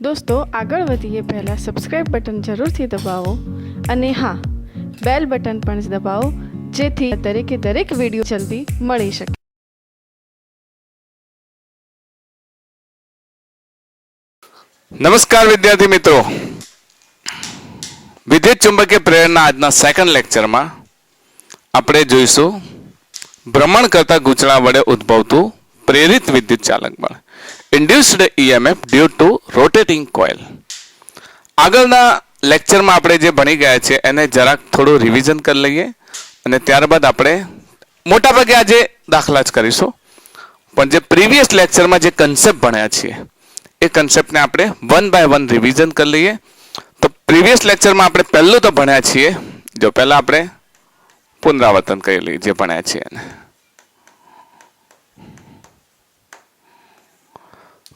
દોસ્તો આગળ વધીએ પહેલાં સબસ્ક્રાઇબ બટન જરૂરથી દબાવો અને હા બેલ બટન પણ દબાવો જેથી દરેક વિડીયો જલ્દી મળી શકે. નમસ્કાર વિદ્યાર્થી મિત્રો, વિદ્યુત ચુંબકીય પ્રેરણા આજના સેકન્ડ લેક્ચરમાં આપણે જોઈશું ભ્રમણ કરતા ગૂંચળા વડે ઉદ્ભવતું પ્રેરિત વિદ્યુત ચાલક બળ, induced EMF due to rotating coil. આગળના લેક્ચરમાં આપણે જે ભણી ગયા છે એને જરાક થોડું રિવિઝન કરી લઈએ અને ત્યારબાદ આપણે મોટાભાગે આજે દાખલા જ કરીશું, પણ જે પ્રીવિયસ લેક્ચરમાં જે કન્સેપ્ટ ભણ્યા છીએ એ કન્સેપ્ટને આપણે વન બાય વન રિવિઝન કરી લઈએ. તો પ્રીવિયસ લેક્ચરમાં આપણે પહેલું તો ભણ્યા છીએ, જો પહેલા આપણે પુનરાવર્તન કરી લઈએ જે ભણ્યા છીએ એને.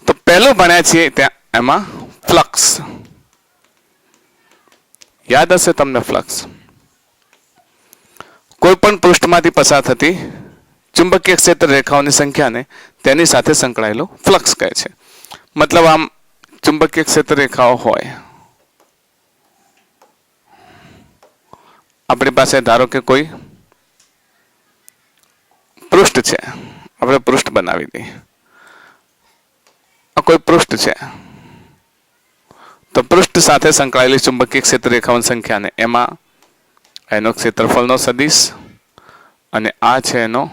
તો પહેલું ભણ્યા છીએ ત્યાં એમાં ફ્લક્સ યાદ હશે તમને. ફ્લક્સ કોઈ પણ પૃષ્ઠમાંથી પસાર થતી ચુંબકીય ક્ષેત્ર રેખાઓની સંખ્યાને તેની સાથે સંકળાયેલું ફ્લક્સ કહે છે. મતલબ આમ ચુંબકીય ક્ષેત્ર રેખાઓ હોય, આપણી પાસે ધારો કે કોઈ પૃષ્ઠ છે, આપણે પૃષ્ઠ બનાવી દઈએ. આ કોઈ પૃષ્ઠ છે તો પૃષ્ઠ સાથે સંકળાયેલી ચુંબકીય ક્ષેત્ર રેખાઓની સંખ્યાને એમાં એનો ક્ષેત્રફળનો સદિશ અને આ છે એનો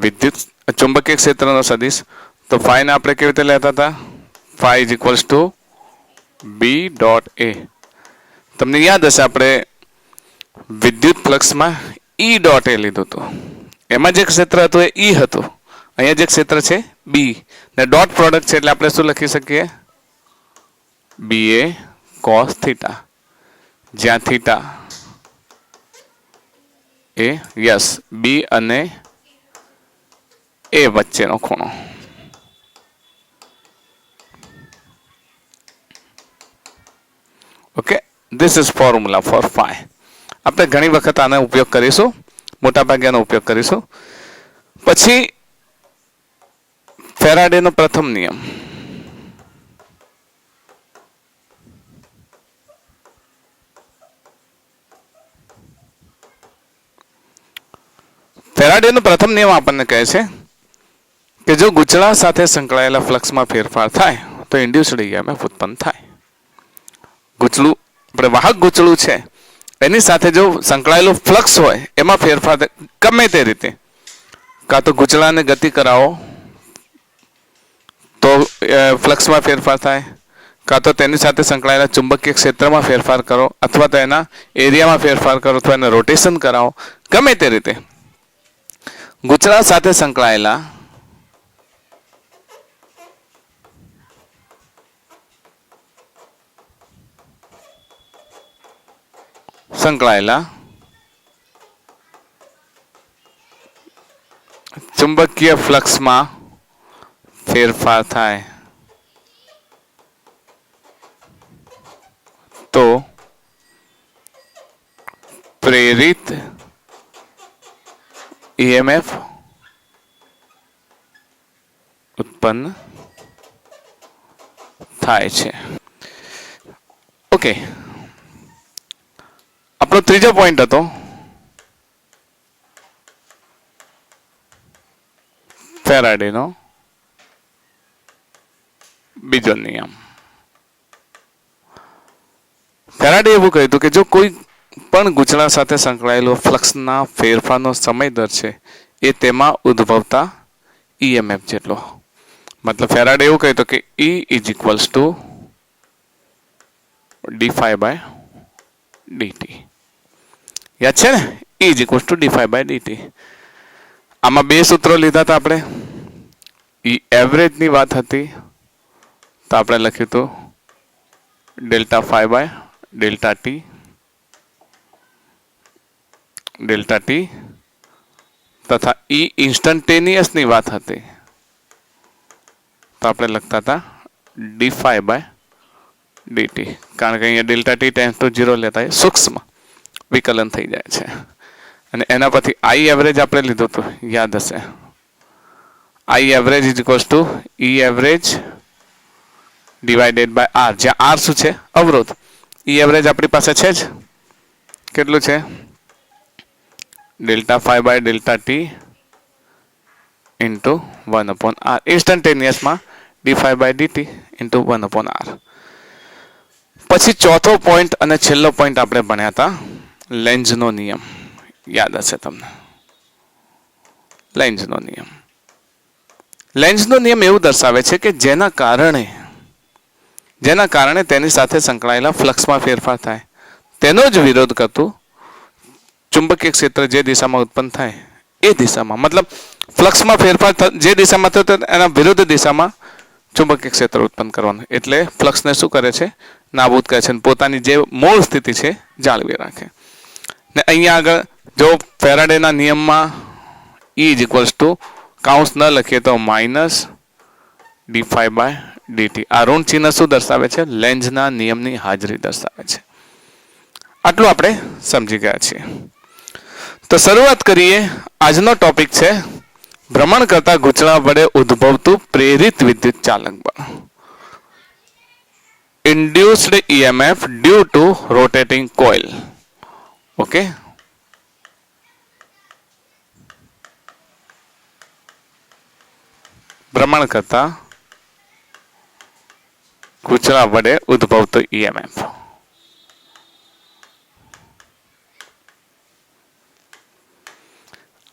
વિદ્યુત ચુંબકીય ક્ષેત્રનો સદિશ. તો ફાઈને આપણે કેવી રીતે લેતા હતા? Phi is equals to B dot A. તમને યાદ હશે આપણે વિદ્યુત ફ્લક્સમાં ઈ ડોટ એ લીધું હતું. એમાં જે ક્ષેત્ર હતું એ ઈ હતું, અહીંયા જે ક્ષેત્ર છે બી, ને ડોટ પ્રોડક્ટ છે એટલે આપણે શું લખી શકીએ? બી એ કોસ થીટા, જ્યાં થીટા એ યસ બી અને એ વચ્ચેનો ખૂણો. Okay, this is formula for phi. આપણે ઘણી વખત આનો ઉપયોગ કરીશું, મોટાભાગે આનો ઉપયોગ કરીશું. પછી ફેરાડેનો પ્રથમ નિયમ. ફેરાડેનો પ્રથમ નિયમ આપણને કહે છે કે જો ગૂંચળા સાથે સંકળાયેલા ફ્લક્સમાં ફેરફાર થાય તો ઇન્ડ્યુસ્ડ EMF ઉત્પન્ન થાય. ગૂંચળું આપણે વાહક ગૂંચળું છે એની સાથે જો સંકળાયેલું ફ્લક્સ હોય એમાં ફેરફાર ગમે તે રીતે, કાં તો ગૂંચળાને ગતિ કરાવો તો ફ્લક્સમાં ફેરફાર થાય, કાં તો તેની સાથે સંકળાયેલા ચુંબકીય ક્ષેત્રમાં ફેરફાર કરો, અથવા તો એના એરિયામાં ફેરફાર કરો, અથવા એને રોટેશન કરાવો, ગમે તે રીતે ગૂંચળા સાથે સંકળાયેલા ચુંબકીય ફ્લક્સમાં ફેરફાર થાય તો પ્રેરિત EMF ઉત્પન્ન થાય છે. ઓકે, આપણો ત્રીજો પોઈન્ટ હતો ફેરાડેનો બીજો નિયમ. ફેરાડે એવું કહ્યું હતું કે જો કોઈ પણ ગૂંચળા સાથે સંકળાયેલો ફ્લક્સના ફેરફારનો સમય દર છે એ તેમાં ઉદ્ભવતા EMF જેટલો. મતલબ ફેરાડે એવું કહ્યું હતું કે E is equals to dφ by dt. યાદ છે ને? E is equals to dφ by dt. આમાં બે સૂત્રો લીધા હતા આપણે. E એવરેજની વાત હતી તો આપણે લખ્યું હતું delta phi by delta T, તથા E ઇન્સ્ટન્ટેનિયસની વાત હતી તો આપણે લખતા હતા dφ બાય dt. કારણ કે અહીંયા ડેલ્ટા ટી ટેન્સ ટુ 0 લેતા સૂક્ષ્મ વિકલન થઈ જાય છે. અને એના પછી I એવરેજ આપણે લીધું હતું, યાદ હશે. I average is equals to E average divided by R, જ્યાં આર શું છે? અવરોધ. ઈ એવરેજ આપણી પાસે છે જ. કેટલું છે? Delta phi by delta T into 1/r. ઇન્સ્ટન્ટેનિયસમાં ડી5 બાય ડીટી ઇન્ટુ 1/r. પછી ચોથો પોઈન્ટ અને છેલ્લો પોઈન્ટ આપણે ભણ્યા હતા લેન્ઝનો નિયમ. યાદ હશે તમને લેન્ઝનો નિયમ. લેન્ઝનો નિયમ એવું દર્શાવે છે કે જેના કારણે તેની સાથે સંકળાયેલા ફ્લક્સમાં ફેરફાર થાય તેનો જ વિરોધ કરતું ચુંબકીય ક્ષેત્ર જે દિશામાં ઉત્પન્ન થાય એ દિશામાં, મતલબ ફ્લક્સમાં ફેરફાર જે દિશામાં થતો એના વિરુદ્ધ દિશામાં ચુંબકીય ક્ષેત્ર ઉત્પન્ન કરવાનું. એટલે ફ્લક્સને શું કરે છે? નાબૂદ કરે છે, પોતાની જે મૂળ સ્થિતિ છે જાળવી રાખે. ને અહીંયા આગળ જો ફેરાડેના નિયમમાં E ઇઝ ઇક્વલ્સ ટુ કાઉન્સ ન લખીએ તો માઇનસ ડી5 બાય ડીટી. આ ઋણ ચિહ્ન શું દર્શાવે છે? લેન્ઝના નિયમની હાજરી દર્શાવે છે. આટલું આપણે સમજી ગયા છીએ. તો શરૂઆત કરીએ. આજનો ટોપિક છે ભ્રમણ કરતા ગૂંચળા વડે ઉદ્ભવતું પ્રેરિત વિદ્યુત ચાલક બળ. Induced EMF due to rotating coil. Okay, ભ્રમણ કરતા ગૂંચળા વડે ઉદ્ભવતું EMF.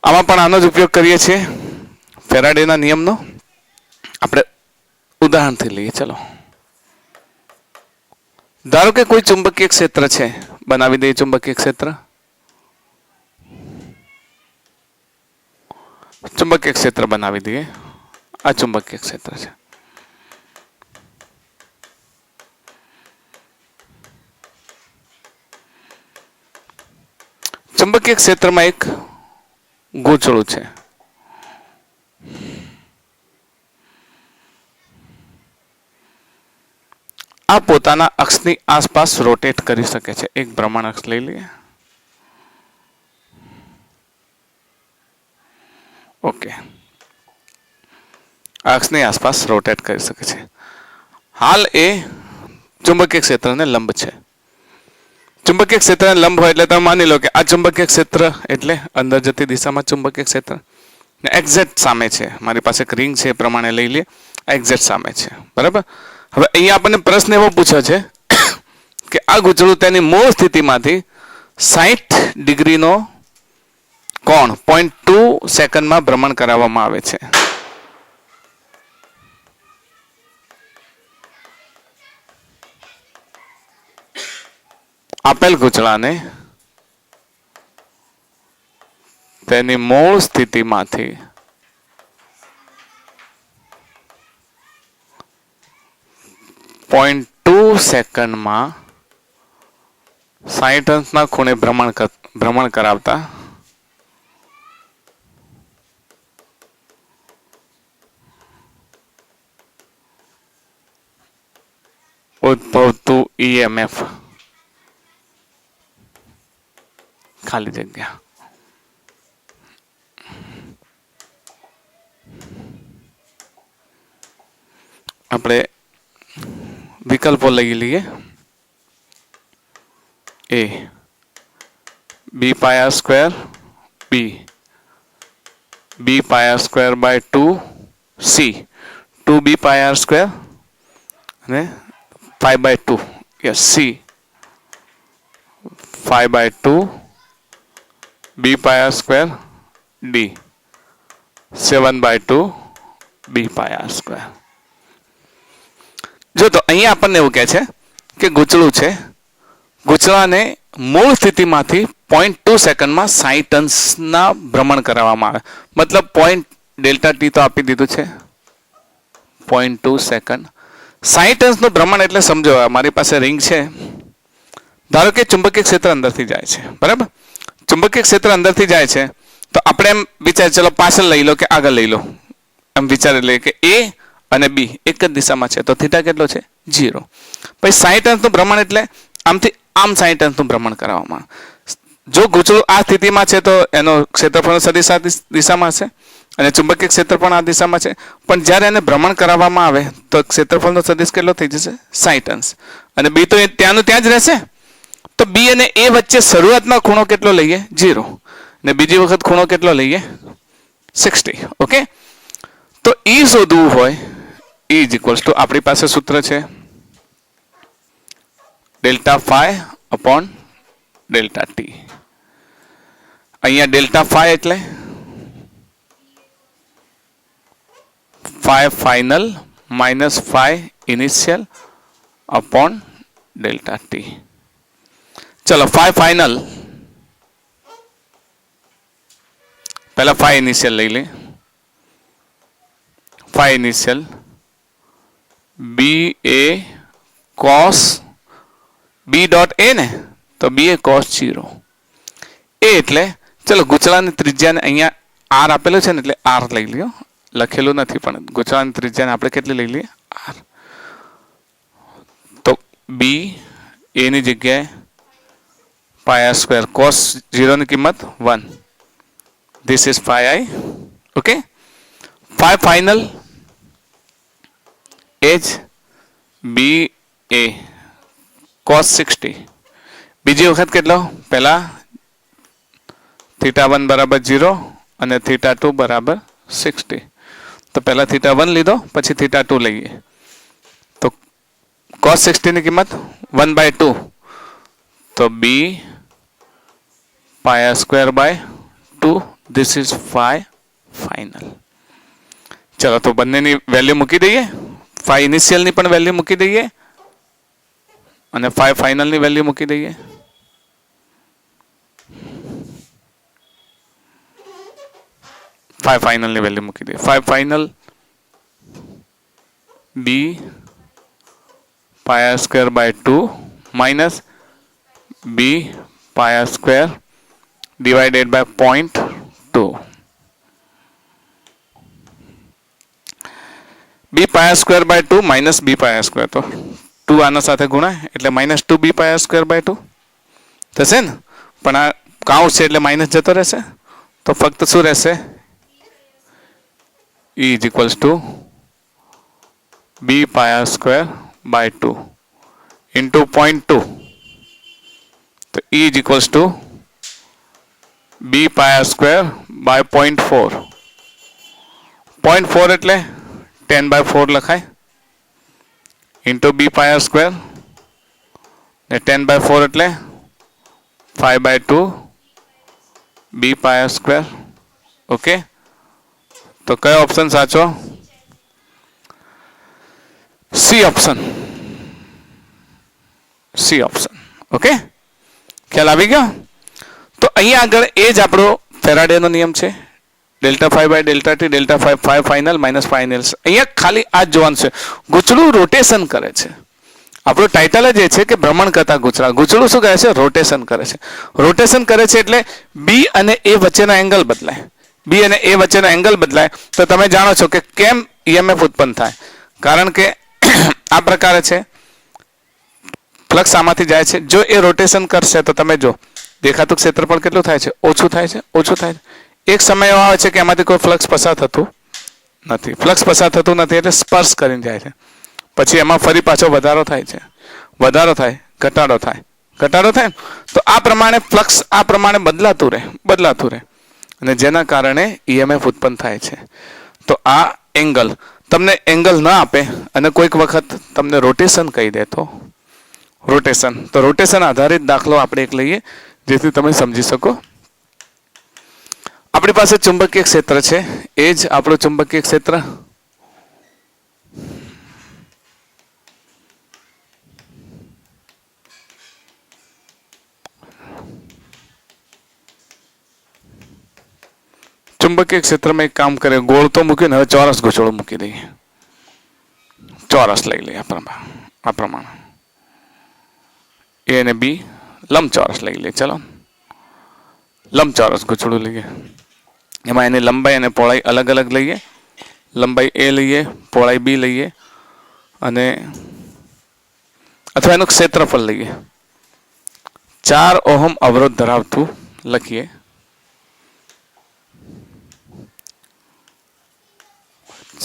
આમાં પણ આનો જ ઉપયોગ કરીએ છીએ ફેરાડેના નિયમનો. આપણે ઉદાહરણથી લઈએ. ચલો, ધારો કે કોઈ ચુંબકીય ક્ષેત્ર છે, બનાવી દઈએ ચુંબકીય ક્ષેત્ર. ચુંબકીય ક્ષેત્ર બનાવી દઈએ. આ ચુંબકીય ક્ષેત્ર છે. ચુંબકીય ક્ષેત્રમાં એક ગૂંચળું છે. આ પોતાના અક્ષની આસપાસ રોટેટ કરી શકે છે. એક ભ્રમણ અક્ષ લઈ લઈએ. ઓકે, અક્ષની આસપાસ રોટેટ કરી શકે છે. હાલ એ ચુંબકીય ક્ષેત્રને લંબ છે. ચુંબકીય ક્ષેત્રને લંબ હોય એટલે તમે માની લો કે આ ચુંબકીય ક્ષેત્ર એટલે અંદર જતી દિશામાં ચુંબકીય ક્ષેત્ર ને એક્ઝેક્ટ સામે છે. મારી પાસે એક રિંગ છે એ પ્રમાણે લઈ લે. એક્ઝેક્ટ સામે છે. બરાબર. હવે અહીંયા આપણને પ્રશ્ન એવો પૂછ્યો છે કે આ ગૂંચળું તેની મૂળ સ્થિતિમાંથી 60 ડિગ્રીનો કોણ 0.2 સેકન્ડમાં ભ્રમણ કરાવવામાં આવે છે. આપેલ ગૂંચળાને તેની મૂળ સ્થિતિમાંથી 0.2 સેકન્ડમાં 60 અંશના ખૂણે ભ્રમણ કરાવતા ઉદ્ભવતું EMF ખાલી જગ્યા. આપણે વિકલ્પો લઈ લઈએ. A B pi r square, B pi r square by 2, C 2B pi r square અને 5 by 2. yes, C 5 by 2, B pi r square, D 7 by 2, B pi r square. જો તો અહીંયા આપણને એવું કહે છે કે ગૂંચળું છે, ગૂંચળાને મૂળ સ્થિતિમાંથી 0.2 સેકન્ડમાં 60 અંશના ભ્રમણ કરાવવામાં આવે. મતલબ પોઈન્ટ ડેલ્ટા ટી તો આપી દીધું છે 0.2 સેકન્ડ. 60 અંશનું ભ્રમણ એટલે સમજો મારી પાસે રિંગ છે. ધારો કે ચુંબકીય ક્ષેત્ર અંદરથી જાય છે. બરાબર. ચુંબકીય ક્ષેત્ર અંદરથી જાય છે તો આપણે એમ વિચાર, ચલો પાછળ લઈ લો કે આગળ લઈ લો, એમ વિચારી લઈએ કે એ અને બી એક જ દિશામાં છે તો થીટા કેટલો છે? 0. પછી 60 અંશનું ભ્રમણ એટલે આમથી આમ 60 અંશનું ભ્રમણ કરાવવામાં. જો ગૂંચળું આ સ્થિતિમાં છે તો એનો ક્ષેત્રફળનો સદિશ આ દિશામાં હશે અને ચુંબકીય ક્ષેત્ર પણ આ દિશામાં છે, પણ જ્યારે એને ભ્રમણ કરાવવામાં આવે તો ક્ષેત્રફળનો સદિશ કેટલો થઈ જશે? 60 અંશ. અને બી તો ત્યાંનું ત્યાં જ રહેશે. તો બી અને એ વચ્ચે શરૂઆતમાં ખૂણો કેટલો લઈએ? 0. ને બીજી વખત ખૂણો કેટલો લઈએ? 60. ઓકે. તો ઈ શોધવું હોય, E ઇઝ ઇક્વલ્સ ટુ આપણી પાસે સૂત્ર છે delta phi upon delta T. અહીંયા ડેલ્ટા ફાઈ એટલે phi final minus phi initial upon delta T. ચલો ફાઈ ફાઇનલ પહેલા ફાઈ ઇનિશિયલ લઈ લે. Phi initial B A cos B dot A ને, તો બી એ કોસ 0 એ એટલે ચલો ગૂંચળાની ત્રિજ્યાને અહીંયા આર આપેલું છે ને એટલે આર લઈ લ્યો. લખેલું નથી પણ ગૂંચળાની ત્રિજ્યાને આપણે કેટલી લઈ લઈએ? આર. તો બી એની જગ્યાએ પાઈ આર સ્ક્વેર કોસ 0 ની કિંમત 1. This is pi I. Okay. Phi final એજ બી એ કોસ 60. બીજી વખત કેટલો? પહેલા θ1 બરાબર 0 અને θ2 બરાબર 60. તો પહેલા θ1 લીધો, પછી θ2 લઈએ. તો cos 60 ની કિંમત 1/2. તો B pi R square by 2. This is phi final. ચલો તો બંનેની વેલ્યુ મૂકી દઈએ. ફાઈ ઇનિશિયલની પણ વેલ્યુ મૂકી દઈએ અને ફાઈ ફાઇનલની વેલ્યુ મૂકી દઈએ. ફાઈ ફાઇનલની વેલ્યુ મૂકી દઈએ. Phi final B pi R square by 2 minus B pi R square divided by 0.2. B pi R square by 2 minus B pi R square, તો 2 આના સાથે ગુણાય એટલે minus 2 B pi R square by 2 થશે ને. પણ આ કાઉન્ટ છે એટલે માઇનસ જતો રહેશે. તો ફક્ત શું રહેશે? E is equals to B pi R square by 2 into 0.2. તો E is equals to B pi R square by 0.4. 0.4 એટલે 10/4 લખાય into B pi R square ને 10/4 એટલે 5/2 B pi R square. Okay. તો કયો ઓપ્શન સાચો? C option. C option. Okay. ખ્યાલ આવી ગયો? તો અહીંયા આગળ એ જ આપણો ફેરાડેનો નિયમ છે. Delta phi by delta T, delta phi final minus final. અહીંયા ખાલી આ જ જોવાનું છે. ગૂંચળું રોટેશન કરે છે. આપણું ટાઇટલ જ એ છે કે ભ્રમણ કરતા ગૂંચળા. ગૂંચળું શું કરે છે? રોટેશન કરે છે. રોટેશન કરે છે એટલે બી અને એ વચ્ચેનો એંગલ બદલાય. બી અને એ વચ્ચેનો એંગલ બદલાય તો તમે જાણો છો કે કેમ ઈએમએફ ઉત્પન્ન થાય. કારણ કે આ પ્રકારે છે, ફ્લક્સ આમાંથી જાય છે. જો એ રોટેશન કરશે તો તમે જો દેખાતું ક્ષેત્રફળ કેટલું થાય છે? ઓછું થાય છે. ઓછું થાય છે. એક સમય એવો આવે છે કે એમાંથી કોઈ ફ્લક્સ પસાર થતું નથી. ફ્લક્સ પસાર થતું નથી એટલે સ્પર્શ કરીને જાય છે. પછી એમાં ફરી પાછો વધારો થાય છે. વધારો થાય, ઘટાડો થાય, ઘટાડો થાય. તો આ પ્રમાણે ફ્લક્સ આ પ્રમાણે બદલાતું રહે અને જેના કારણે ઈએમએફ ઉત્પન્ન થાય છે. તો આ એંગલ તમને એંગલ ન આપે અને કોઈક વખત તમને રોટેશન કહી દે તો રોટેશન આધારિત દાખલો આપણે એક લઈએ જેથી તમે સમજી શકો. આપણી પાસે ચુંબકીય ક્ષેત્ર છે. એ જ આપણું ચુંબકીય ક્ષેત્ર. ચુંબકીય ક્ષેત્રમાં એક કામ કરે, ગોળ તો મૂક્યું ને હવે ચોરસ ગૂંચળું મૂકી દઈએ. ચોરસ લઈ લઈએ આ પ્રમાણે એ અને બી લંબચોરસ લઈ લઈએ. ચલો લંબચોરસ ગૂંચળું લઈએ. એમાં એની લંબાઈ અને પહોળાઈ અલગ અલગ લઈએ. લંબાઈ એ લઈએ, પહોળાઈ બી લઈએ અને અથવા એનું ક્ષેત્રફળ લઈએ. 4 ઓહમ અવરોધ ધરાવતું લખીએ.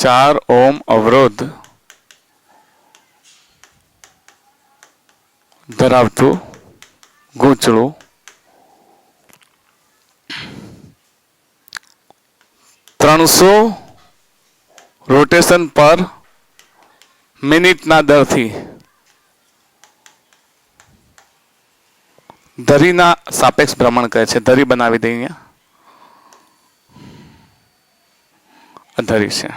4 ઓહ્મ અવરોધ ધરાવતું ગૂંચળું 300 રોટેશન પર મિનિટના દરથી ધરીના સાપેક્ષ ભ્રમણ કરે છે. ધરી બનાવી દઈએ અહીંયા. ધરી છે.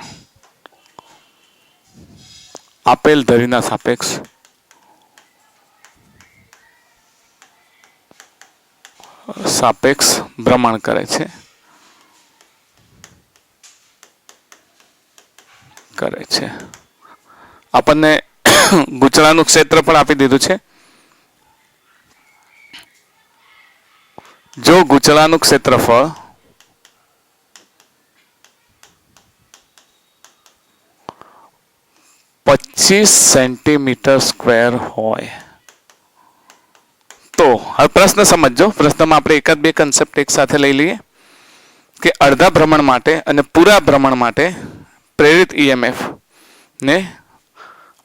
આપેલ ધરીના સાપેક્ષ ભ્રમણ કરે છે. આપણને ગૂંચળાનું ક્ષેત્ર પણ આપી દીધું છે. જો ગૂંચળાનું ક્ષેત્રફળ 25 સેન્ટીમીટર સ્ક્વેર હોય તો હવે પ્રશ્ન સમજો. પ્રશ્નમાં આપણે એકાદ બે કન્સેપ્ટ એક સાથે લઈ લઈએ કે અડધા ભ્રમણ માટે અને પૂરા ભ્રમણ માટે પ્રેરિત ઈએમએફ ને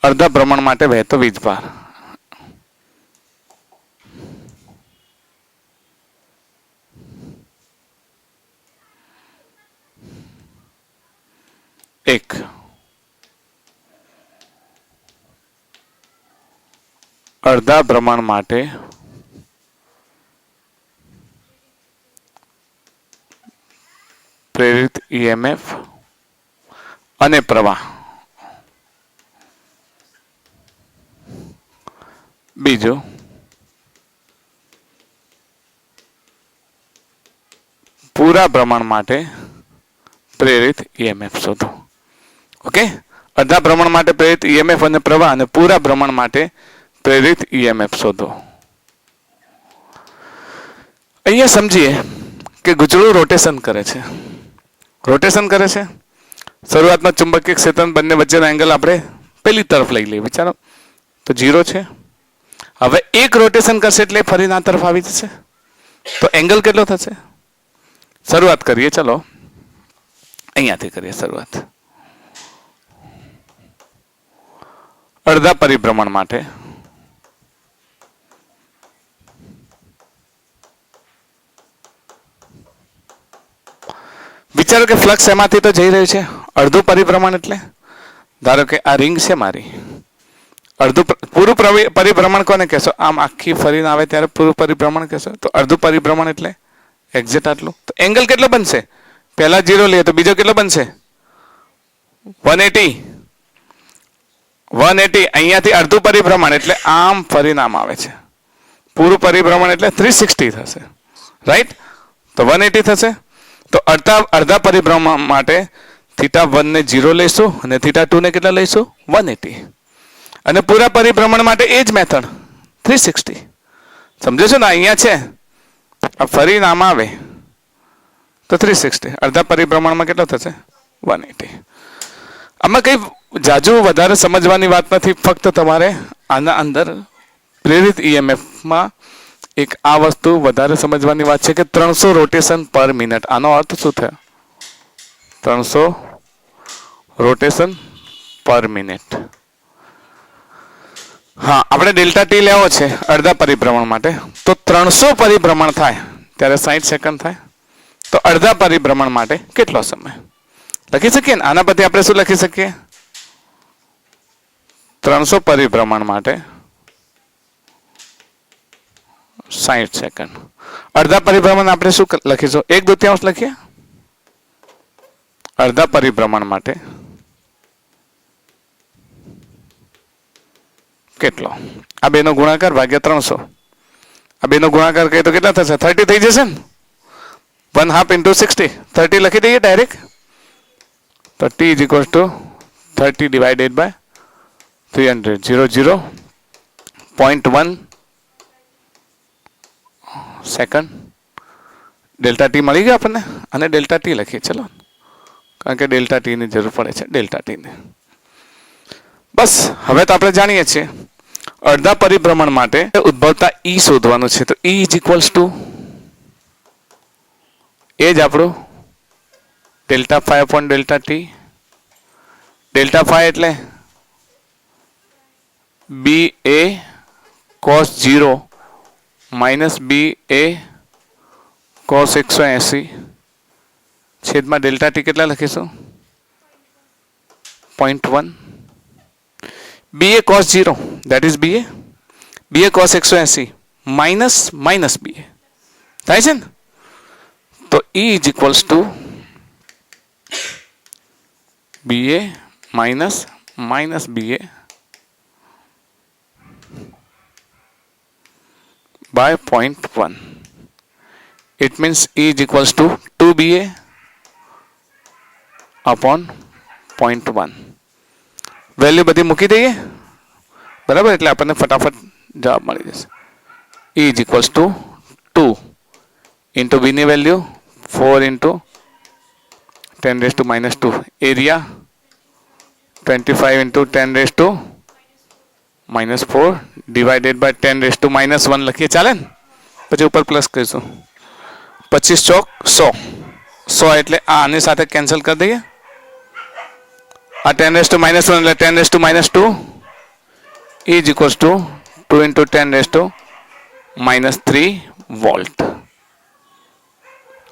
અડધા ભ્રમણ માટે વહેતો વીજભાર. એક અડધા ભ્રમણ માટે પ્રેરિત ઈએમએફ અને પ્રવાહ. બીજું પૂરા ભ્રમણ માટે પ્રેરિત ઈએમએફ શોધો. ઓકે, અડધા ભ્રમણ માટે પ્રેરિત ઈએમએફ અને પ્રવાહ અને પૂરા ભ્રમણ માટે પ્રેરિત ઈએમએફ શોધો. અહીંયા સમજીએ કે ગૂંચળું રોટેશન કરે છે. શરૂઆતમાં ચુંબકીય ક્ષેત્ર બંને વચ્ચેનો એંગલ આપણે પેલી તરફ લઈ લઈએ. વિચારો તો 0 છે. હવે એક રોટેશન કરશે એટલે ફરીને આ તરફ આવી જશે. તો એંગલ કેટલો થશે? શરૂઆત કરીએ. ચલો અહીંયાથી કરીએ શરૂઆત. અડધા પરિભ્રમણ માટે વિચારો કે ફ્લક્સ એમાંથી તો જઈ રહ્યું છે. અડધું પરિભ્રમણ એટલે ધારો કે આ રિંગ છે મારી. અડધું પૂરું પરિભ્રમણ કોને કહેશો? આમ આખી ફરીને આવે ત્યારે પૂરું પરિભ્રમણ કહેશો. તો અડધું પરિભ્રમણ એટલે એક્ઝેક્ટ આટલું. તો એંગલ કેટલો બનશે? પહેલા 0 લઈએ તો બીજો કેટલો બનશે? 180. અહીંયાથી અડધું પરિભ્રમણ એટલે આમ ફરીને આમ આવે છે. પૂરું પરિભ્રમણ એટલે 360 થશે. રાઈટ? તો 180 થશે. તો અડધા પરિભ્રમણ માટે θ1 ને 0 લઈશું અને θ2 ને કેટલા લઈશું? 180. અને પૂરા પરિભ્રમણ માટે એ જ મેથડ 360. સમજો છો ને? અહીંયા છે આ ફરીને આમ આવે તો 360. અડધા પરિભ્રમણમાં કેટલો થશે? 180. આમાં કઈ જાજુ વધારે સમજવાની વાત નથી. ફક્ત તમારે આના અંદર પ્રેરિત ઈએમએફમાં એક આ વસ્તુ વધારે સમજવાની વાત છે કે 300 રોટેશન પર મિનિટ. આનો અર્થ શું થયો? 300 રોટેશન પર મિનિટ. હા, આપણે ડેલ્ટા ટી લેવો છે અડધા પરિભ્રમણ માટે. તો 300 પરિભ્રમણ થાય ત્યારે 60 સેકન્ડ થાય. તો અડધા પરિભ્રમણ માટે કેટલો સમય લખી શકીએ ને? આના પરથી આપણે શું લખી શકીએ? 300 પરિભ્રમણ માટે 60 સેકન્ડ. અડધા પરિભ્રમણ આપણે શું લખીશું? 1/2 લખીએ. અડધા પરિભ્રમણ માટે કેટલો? આ બેનો ગુણાકાર ભાગ્યા 300. આ બેનો ગુણાકાર કરીએ તો કેટલા થશે? 30 થઈ જશે ને? 1/2 into 60. 30 લખી દઈએ ડાયરેક્ટ. તો T is equals to 30 divided by 300. 0.1 second. Delta T મળી ગયો આપણને. અને ડેલ્ટા ટી લખીએ. ચલો, કારણ કે ડેલ્ટા ટી ની જરૂર પડે છે. ડેલ્ટા ટી ને બસ હવે તો આપણે જાણીએ છીએ અડધા પરિભ્રમણ માટે ઉદ્ભવતા E શોધવાનું છે. તો E is equals to એ જ આપણું delta 5 upon delta T delta phi એટલે B A cos 0 minus B A cos 180 છેદમાં ડેલ્ટા ટી કેટલા લખીશું 0.1 B A cos 0 that is B A cos 180 minus minus B A થાય છે ને તો E is equals to B A minus minus B A by 0.1. It means E is equals to 2BA upon 0.1. Value બધી મૂકી દઈએ બરાબર એટલે આપણને ફટાફટ જવાબ મળી જશે E is equals to 2 into B ની value 4 into 10 raised to minus 2 area 25 into 10 raised to minus 4 divided by 10 raised to minus 1 લખીએ ચાલે ને પછી ઉપર પ્લસ કરીશું 25 ચોક 100 100 એટલે આની સાથે કેન્સલ કરી દઈએ આ 10 raised to minus 1 એટલે 10 raised to minus 2 is equals to 2 into 10 raised to minus 3 volt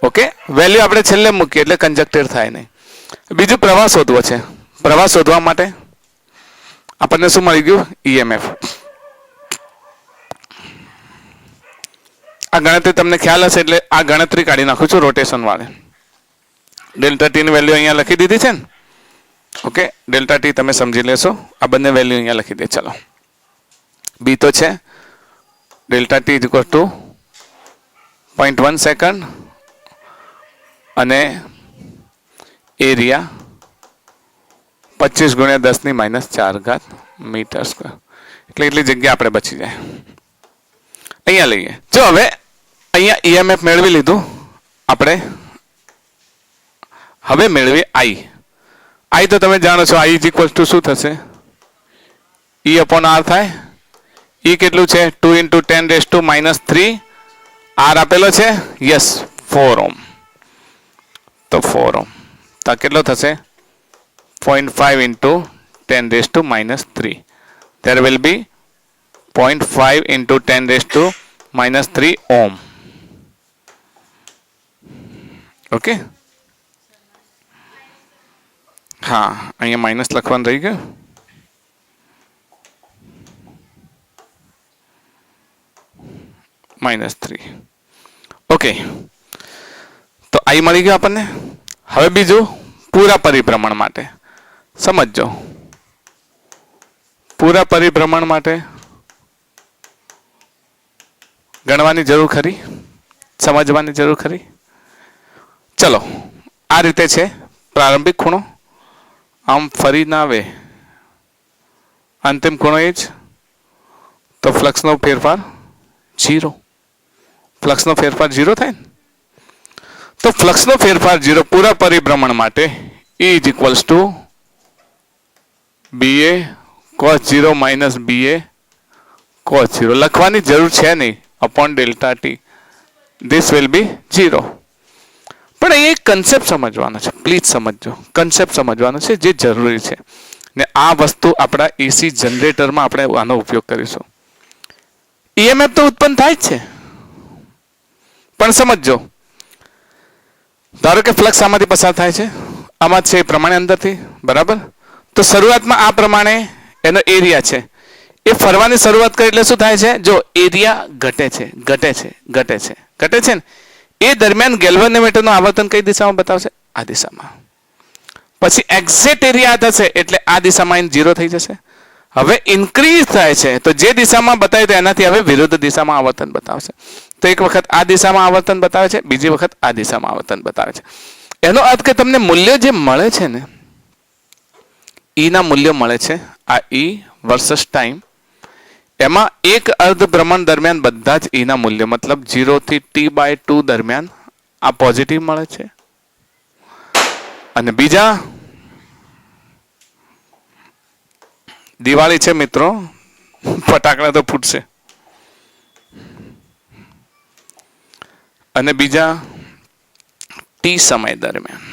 okay value આપણે છેલ્લે મૂકીએ એટલે કંજક્ટેડ થાય નહીં બીજું પ્રવાહ શોધવો છે પ્રવાહ શોધવા માટે આપણને શું મળી ગયું ઈએમએફ આ ગણતરી તમને ખ્યાલ હશે એટલે આ ગણતરી કાઢી નાખું છું રોટેશન વાળે ડેલ્ટા ટી ની વેલ્યુ અહીંયા લખી દીધી છે ને ઓકે ડેલ્ટા ટી તમે સમજી લેશો આ બંને વેલ્યુ અહીંયા લખી દે ચાલો બી તો છે delta T is equal to 0.1 second અને એરિયા 25 ગુણ્યા 10 ની માઇનસ 4 ઘાત મીટર સ્ક્વેર એટલે એટલી જગ્યા આપણે બચી જાય અહીંયા લઈએ જો હવે અહીંયા ઈએમએફ મેળવી લીધું આપણે હવે મેળવી આઈ તો તમે જાણો છો આઈ ઇઝ ઇક્વલ ટુ શું થશે ઈ અપોન આર થાય ઈ કેટલું છે 2 into 10 raised to minus 3 R આપેલો છે યસ 4 ઓહ્મ તો 4 ઓહ્મ તો કેટલો થશે 0.5 into 10 raised to minus 3 there will be 0.5 into 10 raised to minus 3 ohm okay હા અહીંયા માઇનસ લખવાનું રહી ગયું -3 ઓકે તો આઈ મળી ગયો આપણને હવે બીજું પૂરા પરિભ્રમણ માટે સમજો પૂરા પરિભ્રમણ માટે ગણવાની જરૂર ખરી સમજવાની જરૂર ખરી ચલો આ રીતે છે પ્રારંભિક ખૂણો આમ ફરી ના આવે અંતિમ ખૂણો એ જ તો ફ્લક્સનો ફેરફાર 0 ફ્લક્સનો ફેરફાર 0 થાય ને તો ફ્લક્સનો ફેરફાર 0 પૂરા પરિભ્રમણ માટે E is equals to BA cos 0 minus BA cos 0 લખવાની જરૂર છે નહીં upon delta t this will be 0 પણ એ કન્સેપ્ટ સમજવાનો છે પ્લીઝ સમજજો કન્સેપ્ટ સમજવાનો છે જે જરૂરી છે ને આ વસ્તુ આપણા એસી જનરેટરમાં આપણે આનો ઉપયોગ કરીશું ઈએમએફ તો ઉત્પન્ન થાય જ છે પણ સમજજો ધારો કે ફ્લક્સ આમાંથી પસાર થાય છે આમાં છે એ પ્રમાણે અંદરથી બરાબર તો શરૂઆતમાં આ પ્રમાણે એનો એરિયા છે એ ફરવાની શરૂઆત કરી એટલે શું થાય છે જો એરિયા ઘટે છે ને એ દરમિયાન ગેલ્વેનોમીટરનું આવર્તન કઈ દિશામાં બતાવશે આ દિશામાં પછી એક્ઝેક્ટ એરિયા થશે એટલે આ દિશામાં 0 થઈ જશે હવે ઇન્ક્રીઝ થાય છે તો જે દિશામાં બતાવ્યું તો એનાથી હવે વિરુદ્ધ દિશામાં આવર્તન બતાવશે તો એક વખત આ દિશામાં આવર્તન બતાવે છે બીજી વખત આ દિશામાં આવર્તન બતાવે છે એનો અર્થ કે તમને મૂલ્ય જે મળે છે ને ઈ ના મૂલ્ય મળે છે આ ઈ વર્સસ ટાઈમ એમાં એક અર્ધ ભ્રમણ દરમિયાન બધા જ ઈ ના મૂલ્ય મતલબ 0 થી t/2 દરમિયાન આ પોઝિટિવ મળે છે અને બીજા દિવાળી છે મિત્રો ફટાકડા તો ફૂટશે અને બીજા ટી સમય દરમિયાન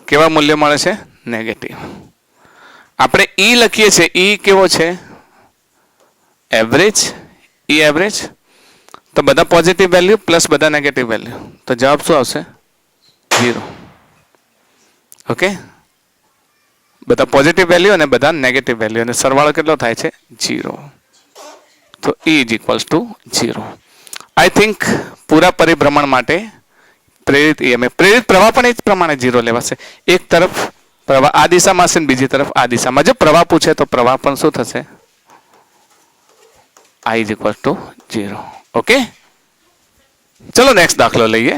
કેવા મૂલ્ય મળે છે નેગેટિવ. આપણે ઈ લખીએ છીએ, ઈ કેવો છે? એવરેજ. ઈ એવરેજ. તો બધા પોઝિટિવ વેલ્યુ પ્લસ બધા નેગેટિવ વેલ્યુ, તો જવાબ શું આવશે? 0. ઓકે, બધા પોઝિટિવ વેલ્યુ અને બધા નેગેટિવ વેલ્યુ, અને સરવાળો કેટલો થાય છે? 0. તો E is equals two 0. I think પૂરા પરિભ્રમણ માટે પ્રેરિત EMF, પ્રેરિત પ્રવાહ પણ એ જ પ્રમાણે 0 લેવાશે. એક તરફ પ્રવાહ આ દિશામાં હશે, બીજી તરફ આ દિશામાં. જો પ્રવાહ પૂછે તો પ્રવાહ પણ શું થશે? I is equals two 0. Okay, ચલો નેક્સ્ટ દાખલો લઈએ.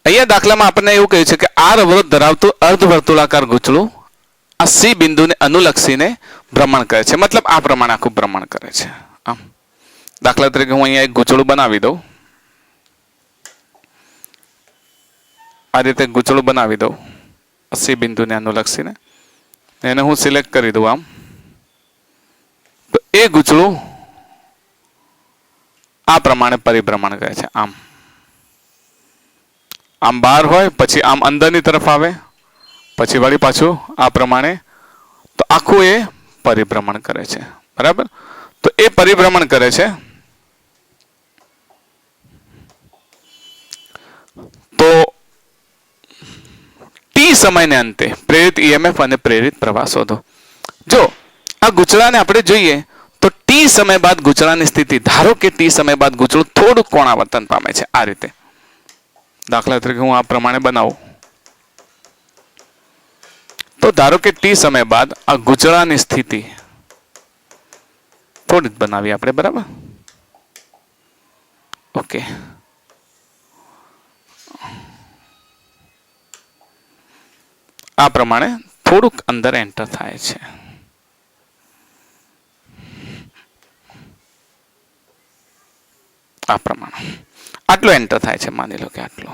અહીંયા દાખલામાં આપણને એવું કહ્યું છે કે R અવરોધ ધરાવતું અર્ધવર્તુળાકાર ગૂંચળું આ C બિંદુને અનુલક્ષીને ભ્રમણ કરે છે. મતલબ આ પ્રમાણે આખું ભ્રમણ કરે છે. આમ દાખલા તરીકે હું અહીંયા એક ગૂંચળું બનાવી દઉં. આ રીતે ગૂંચળું બનાવી દઉં C બિંદુને અનુલક્ષીને, એને હું સિલેક્ટ કરી દઉં આમ. તો એ ગૂંચળું આ પ્રમાણે પરિભ્રમણ કરે છે. આમ આમ બહાર હોય, પછી આમ અંદરની તરફ આવે, પછી વળી પાછું આ પ્રમાણે. તો આખું એ પરિભ્રમણ કરે છે. બરાબર, તો એ પરિભ્રમણ કરે છે. તો ટી સમયને અંતે પ્રેરિત EMF અને પ્રેરિત પ્રવાહ શોધો. જો આ ગૂંચળાને આપણે જોઈએ તો ટી સમય બાદ ગૂંચળાની સ્થિતિ, ધારો કે ટી સમય બાદ ગૂંચળું થોડુંક કોણાવર્તન પામે છે આ રીતે. દાખલા તરીકે હું આ પ્રમાણે બનાવું. તો ધારો કે ટી સમય બાદ આ ગૂંચળાની સ્થિતિ થોડી જ બનાવી આપણે. બરાબર, ઓકે. આ પ્રમાણે થોડુંક અંદર એન્ટર થાય છે. આ પ્રમાણે આટલો એન્ટર થાય છે. માની લો કે આટલો,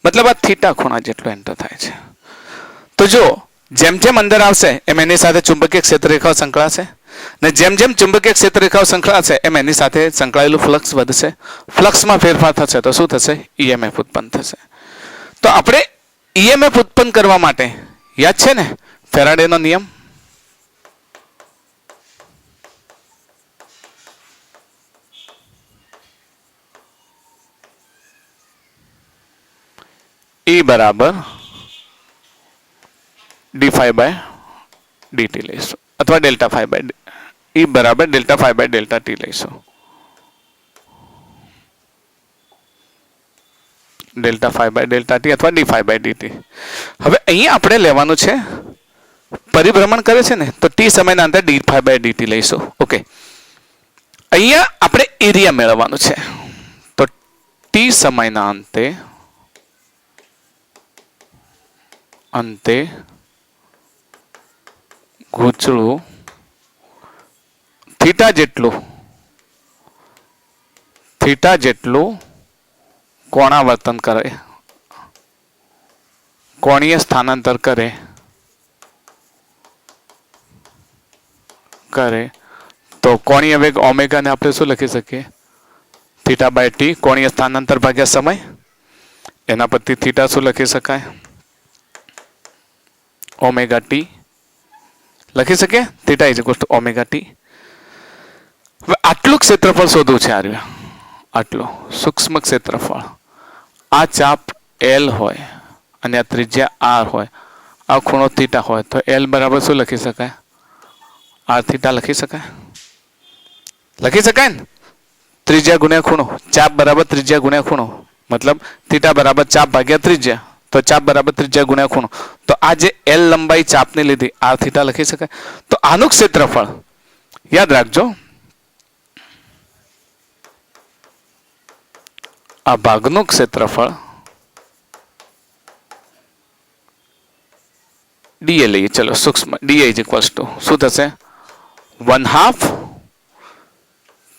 મતલબ આ થીટા ખૂણા જેટલો એન્ટર થાય છે. તો જો જેમ જેમ અંદર આવશે એમ એની સાથે ચુંબકીય ક્ષેત્ર રેખાઓ સંકળાશે, ને જેમ જેમ ચુંબકીય ક્ષેત્ર રેખાઓ સંકળાશે એમ એની સાથે સંકળાયેલું ફ્લક્સ વધશે. ફ્લક્સમાં ફેરફાર થશે તો શું થશે? EMF ઉત્પન્ન થશે. તો આપણે EMF ઉત્પન્ન કરવા માટે યાદ છે ને ફેરાડેનો નિયમ? E બરાબર d∅dt લઈશું, અથવા ડેલ્ટા ફાઈ બાય E બરાબર delta phi by delta t લઈશું. Delta phi by delta t અથવા d∅ બાય dt. હવે અહીંયા આપણે લેવાનું છે, પરિભ્રમણ કરે છે ને, તો t સમયના અંતરે d∅ બાય dt લઈશું. ઓકે, અહીંયા આપણે એરિયા મેળવવાનું છે. તો t સમયના અંતે ગૂંચળું થીટા જેટલું કોણાવર્તન કરે, કોણીય સ્થાનાંતર કરે તો કોણીય વેગ ઓમેગાને આપણે શું લખી શકીએ? થીટા બાય ટી, કોણીય સ્થાનાંતર ભાગ્યા સમય. એના પરથી થીટા શું લખી શકાય? ઓમેગા ટી લખી શકીએ. Theta is equal to omega T. હવે આટલું ક્ષેત્રફળ શોધવું છે. આટલું સૂક્ષ્મ ક્ષેત્રફળ. આ ચાપ L હોય અને આ ત્રિજ્યા R હોય, આ ખૂણો થીટા હોય, તો L બરાબર શું લખી શકાય? R થીટા લખી શકાય. લખી શકાય ને? ત્રિજ્યા ગુણ્યા ખૂણો, ચાપ બરાબર ત્રિજ્યા ગુણ્યા ખૂણો, મતલબ થીટા બરાબર ચાપ ભાગ્યા ત્રિજ્યા, તો ચાપ બરાબર ત્રિજ્યા ગુણ્યા ખૂણો. તો આ જે L લંબાઈ ચાપને લીધી R થીટા લખી શકાય. તો આનું ક્ષેત્રફળ યાદ રાખજો, આ ભાગનું ક્ષેત્રફળ dA લઈએ. ચલો સૂક્ષ્મ dA ઇઝ ઇક્વલ્સ ટુ શું થશે? 1/2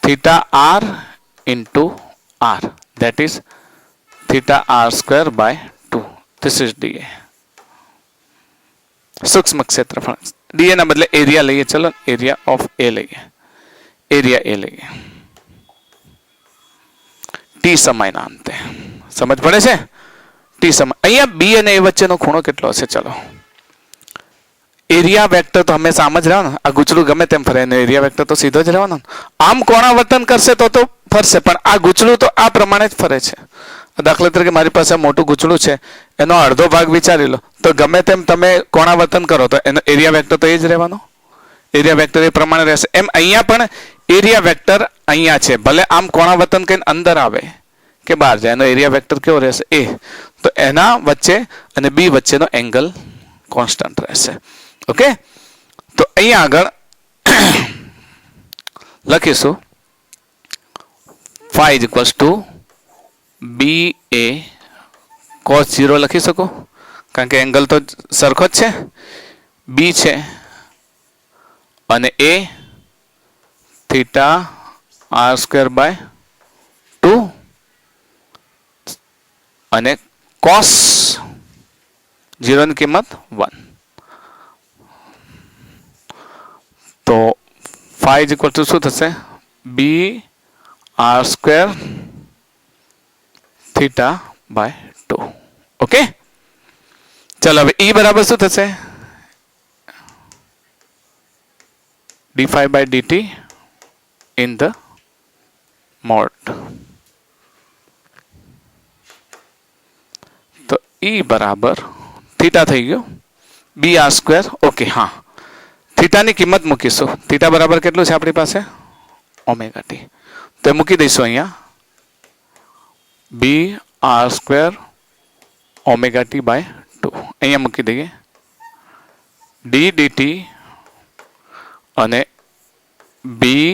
theta R into R, that is theta R square by 2. This is dA. સૂક્ષ્મ ક્ષેત્રફળ. dA ના બદલે એરિયા લઈએ. ચલો એરિયા ઓફ A લઈએ. એરિયા A લઈએ. ટી સમયના અંતે. સમજ પડે છે? ટી સમય. અહીંયા બી અને એ વચ્ચેનો ખૂણો કેટલો હશે? ચલો, એરિયા વેક્ટર તો હંમેશા આમ જ રહેવાનો. આ ગૂંચળું ગમે તેમ ફરે એનો એરિયા વેક્ટર તો સીધો જ રહેવાનો. આમ કોણાવર્તન કરશે તો ફરશે, પણ આ ગૂંચળું તો આ પ્રમાણે જ ફરે છે. દાખલા તરીકે મારી પાસે મોટું ગૂંચળું છે, એનો અડધો ભાગ વિચારી લો, તો ગમે તેમ તમે કોણાવર્તન કરો તો એનો એરિયા વેક્ટર તો એ જ રહેવાનો. એરિયા વેક્ટર એ પ્રમાણે રહેશે. એમ અહીંયા પણ એરિયા વેક્ટર અહીંયા છે, ભલે આમ કોણાવર્તન કરીને અંદર આવે કે બહાર જાય, એનો એરિયા વેક્ટર કેવો રહેશે? એ. તો એના વચ્ચે અને બી વચ્ચેનો એંગલ કોન્સ્ટન્ટ રહેશે. ઓકે, તો અહીંયા આગળ લખીશું phi is equals to BA cos 0 લખી શકો, કારણ કે એંગલ તો સરખો જ છે. બી છે અને એ થીટા આર સ્ક્વેર બાય 2 અને કોસ 0 ની કિંમત 1. તો phi is equal to શું થશે? B R square theta by 2. Okay, ચાલો હવે ઈ બરાબર શું થશે? D phi by dt in the mod. તો ઈ બરાબર થીટા થઈ ગયો બી આર સ્ક્વેર. ઓકે, હા, થીટાની કિંમત મૂકીશું. થીટા બરાબર કેટલું છે આપણી પાસે? Omega T. તો મૂકી દઈશું અહીંયા B R square omega T by 2. અહીંયા મૂકી દઈએ ડી ડીટી અને B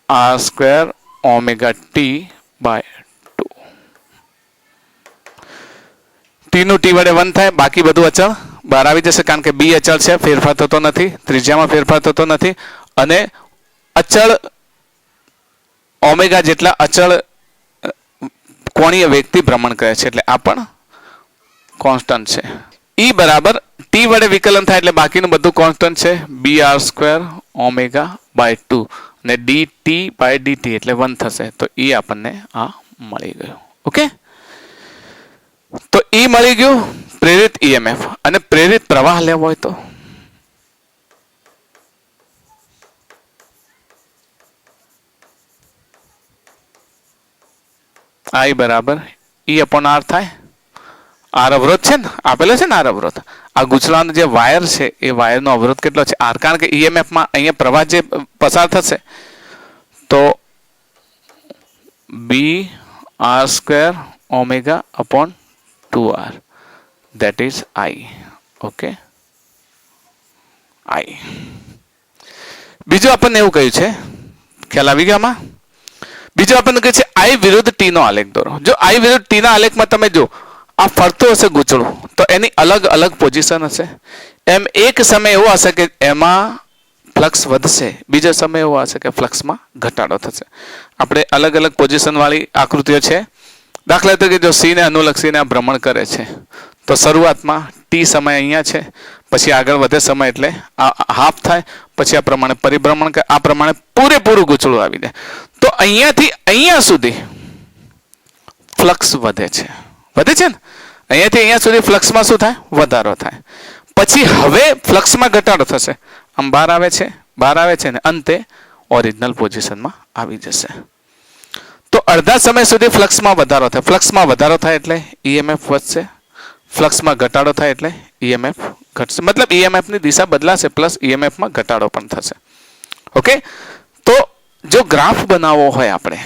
R square omega T by 2. T નું ટી વડે 1 થાય, બાકી બધું અચળ બહાર આવી જશે, કારણ કે બી અચળ છે, ફેરફાર થતો નથી, ત્રિજ્યામાં ફેરફાર થતો નથી, અને અચળ ઓમેગા જેટલા અચળ કોણીય વેગથી ભ્રમણ કરે છે, એટલે આ પણ કોન્સ્ટન્ટ છે. ઈ બરાબર ટી વડે વિકલન થાય એટલે બાકીનું બધું કોન્સ્ટન્ટ છે. B R square omega by 2 અને ડી ટી બાય ડીટી એટલે 1 થશે. તો ઈ આપણને આ મળી ગયું. ઓકે, તો ઈ મળી ગયું પ્રેરિત ઈએમએફ. અને પ્રેરિત પ્રવાહ લેવો હોય તો I બરાબર ઈ અપોન આર થાય. આર અવરોધ છે ને, આપેલો છે ને આર અવરોધ. આ ગૂંચળાનો જે વાયર છે એ વાયરનો અવરોધ કેટલો છે? આર. કારણ કે ઈએમએફમાં અહીંયા પ્રવાહ જે પસાર થશે તો B R square omega upon 2r that is I. Okay, I. બીજું આપણને એવું કહ્યું છે, ખ્યાલ આવી ગયામાં? બીજું આપણને કહે છે I વિરુદ્ધ ટી નો આલેખ દોરો. જો I વિરુદ્ધ ટી ના આલેખમાં તમે જો આ ફરતું હશે ગૂંચળું, તો એની અલગ અલગ પોઝિશન હશે. એમ એક સમય એવો હશે કે એમાં ફ્લક્સ વધશે, બીજો સમય એવો હશે કે ફ્લક્સમાં ઘટાડો થશે. આપણે અલગ અલગ પોઝિશન વાળી આકૃતિઓ છે. દાખલા તરીકે જો સી ને અનુલક્ષીને આ ભ્રમણ કરે છે, તો શરૂઆતમાં ટી સમય અહીંયા છે, પછી આગળ વધે સમય એટલે આ હાફ થાય, પછી આ પ્રમાણે પરિભ્રમણ કરે, આ પ્રમાણે પૂરેપૂરું ગૂંચળું આવી જાય. તો અહીંયાથી અહીંયા સુધી ફ્લક્સ વધે છે ને? અહીંયાથી અહીંયા સુધી ફ્લક્સમાં શું થાય? વધારો થાય. પછી હવે ફ્લક્સમાં ઘટાડો થશે, આમ બહાર આવે છે ને અંતે ઓરિજિનલ પોઝિશનમાં આવી જશે. તો અડધા સમય સુધી ફ્લક્સમાં વધારો થાય. ફ્લક્સમાં વધારો થાય એટલે ઈએમએફ વધશે, ફ્લક્સમાં ઘટાડો થાય એટલે ઈએમએફ ઘટશે. મતલબ ઈએમએફની દિશા બદલાશે, પ્લસ ઈએમએફમાં ઘટાડો પણ થશે. ઓકે, તો જો ગ્રાફ બનાવવો હોય આપણે,